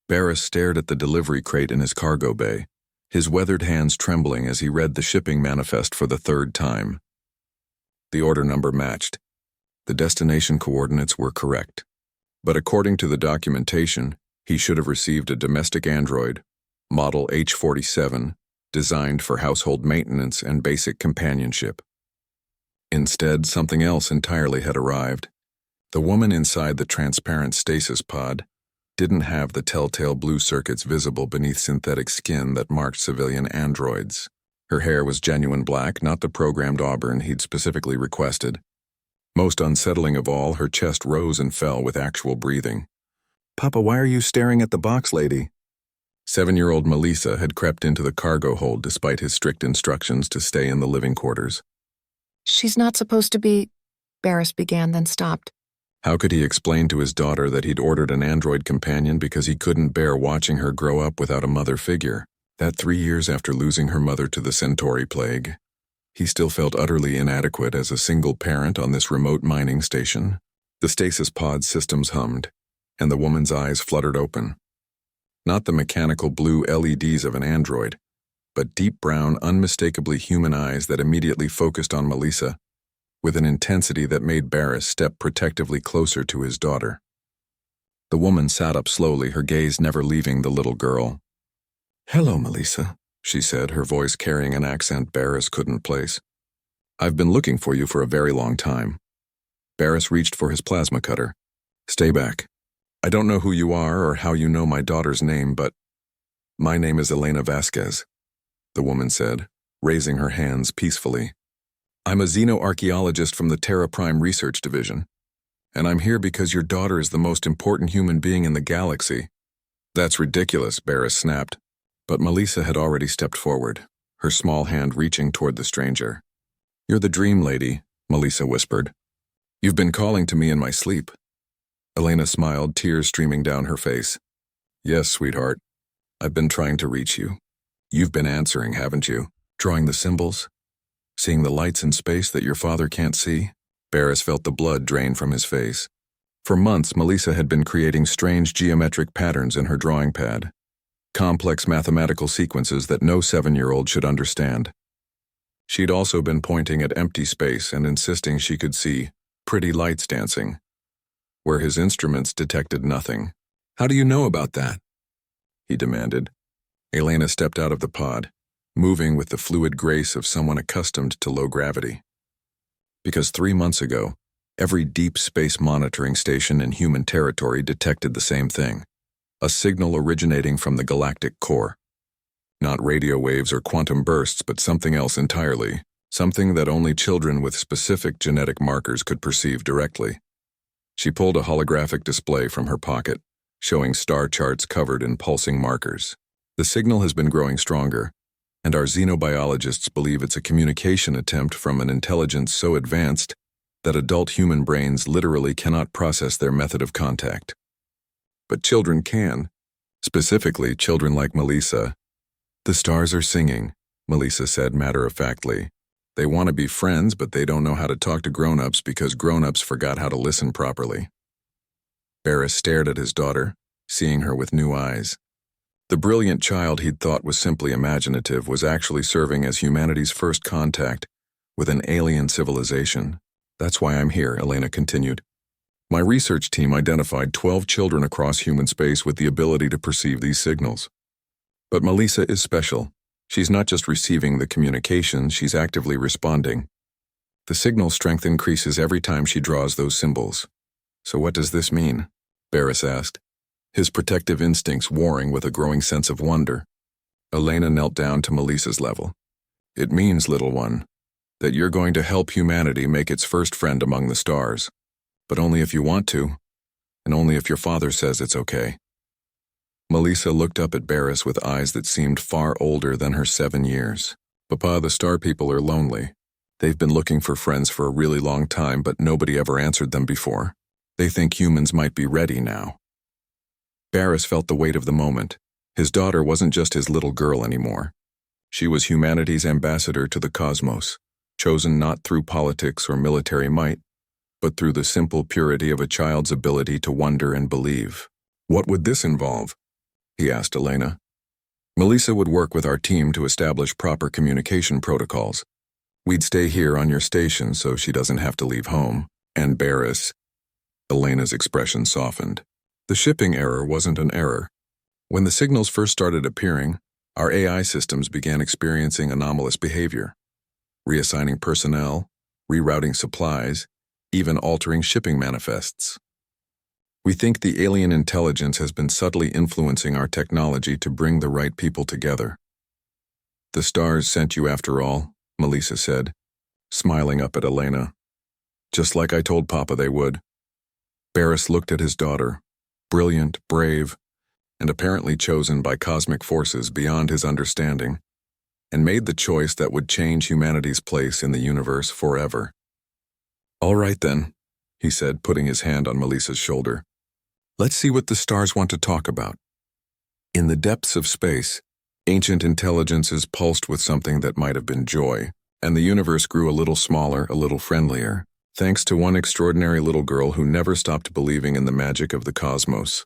Barris stared at the delivery crate in his cargo bay, his weathered hands trembling as he read the shipping manifest for the third time. The order number matched. The destination coordinates were correct. But according to the documentation, he should have received a domestic android, model H-47, designed for household maintenance and basic companionship. Instead, something else entirely had arrived. The woman inside the transparent stasis pod didn't have the telltale blue circuits visible beneath synthetic skin that marked civilian androids. Her hair was genuine black, not the programmed auburn he'd specifically requested. Most unsettling of all, her chest rose and fell with actual breathing. "Papa, why are you staring at the box lady?" 7-year-old Melissa had crept into the cargo hold despite his strict instructions to stay in the living quarters. "She's not supposed to be," Barris began, then stopped. How could he explain to his daughter that he'd ordered an android companion because he couldn't bear watching her grow up without a mother figure? That 3 years after losing her mother to the Centauri plague, he still felt utterly inadequate as a single parent on this remote mining station. The stasis pod systems hummed, and the woman's eyes fluttered open. Not the mechanical blue LEDs of an android, but deep brown, unmistakably human eyes that immediately focused on Melissa, with an intensity that made Barris step protectively closer to his daughter. The woman sat up slowly, her gaze never leaving the little girl. "Hello, Melissa," she said, her voice carrying an accent Barris couldn't place. "I've been looking for you for a very long time." Barris reached for his plasma cutter. "Stay back. I don't know who you are or how you know my daughter's name, but my name is Elena Vasquez," the woman said, raising her hands peacefully. "I'm a xenoarchaeologist from the Terra Prime Research Division, and I'm here because your daughter is the most important human being in the galaxy." "That's ridiculous," Barris snapped. But Melissa had already stepped forward, her small hand reaching toward the stranger. "You're the dream lady," Melissa whispered. "You've been calling to me in my sleep." Elena smiled, tears streaming down her face. "Yes, sweetheart. I've been trying to reach you. You've been answering, haven't you? Drawing the symbols? Seeing the lights in space that your father can't see?" Barris felt the blood drain from his face. For months, Melissa had been creating strange geometric patterns in her drawing pad, complex mathematical sequences that no 7-year-old should understand. She'd also been pointing at empty space and insisting she could see pretty lights dancing, where his instruments detected nothing. "How do you know about that?" he demanded. Elena stepped out of the pod, moving with the fluid grace of someone accustomed to low gravity. Because 3 months ago, every deep space monitoring station in human territory detected the same thing, a signal originating from the galactic core. Not radio waves or quantum bursts, but something else entirely, something that only children with specific genetic markers could perceive directly. She pulled a holographic display from her pocket, showing star charts covered in pulsing markers. "The signal has been growing stronger, and our xenobiologists believe it's a communication attempt from an intelligence so advanced that adult human brains literally cannot process their method of contact. But children can, specifically children like Melissa." "The stars are singing," Melissa said matter-of-factly. "They want to be friends, but they don't know how to talk to grown-ups because grown-ups forgot how to listen properly." Barris stared at his daughter, seeing her with new eyes. The brilliant child he'd thought was simply imaginative was actually serving as humanity's first contact with an alien civilization. "That's why I'm here," Elena continued. "My research team identified 12 children across human space with the ability to perceive these signals. But Melissa is special. She's not just receiving the communication, she's actively responding. The signal strength increases every time she draws those symbols." "So what does this mean?" Barris asked, his protective instincts warring with a growing sense of wonder. Elena knelt down to Melissa's level. "It means, little one, that you're going to help humanity make its first friend among the stars. But only if you want to, and only if your father says it's okay." Melissa looked up at Barris with eyes that seemed far older than her 7 years. "Papa, the star people are lonely. They've been looking for friends for a really long time, but nobody ever answered them before. They think humans might be ready now." Barris felt the weight of the moment. His daughter wasn't just his little girl anymore. She was humanity's ambassador to the cosmos, chosen not through politics or military might, but through the simple purity of a child's ability to wonder and believe. What would this involve? he asked Elena. Melissa would work with our team to establish proper communication protocols. We'd stay here on your station so she doesn't have to leave home. And Barris. Elena's expression softened. The shipping error wasn't an error. When the signals first started appearing, our AI systems began experiencing anomalous behavior, reassigning personnel, rerouting supplies, even altering shipping manifests. We think the alien intelligence has been subtly influencing our technology to bring the right people together. The stars sent you after all, Melissa said, smiling up at Elena. Just like I told Papa they would. Barris looked at his daughter, brilliant, brave, and apparently chosen by cosmic forces beyond his understanding, and made the choice that would change humanity's place in the universe forever. All right then, he said, putting his hand on Melissa's shoulder. Let's see what the stars want to talk about. In the depths of space, ancient intelligences pulsed with something that might have been joy, and the universe grew a little smaller, a little friendlier, thanks to one extraordinary little girl who never stopped believing in the magic of the cosmos.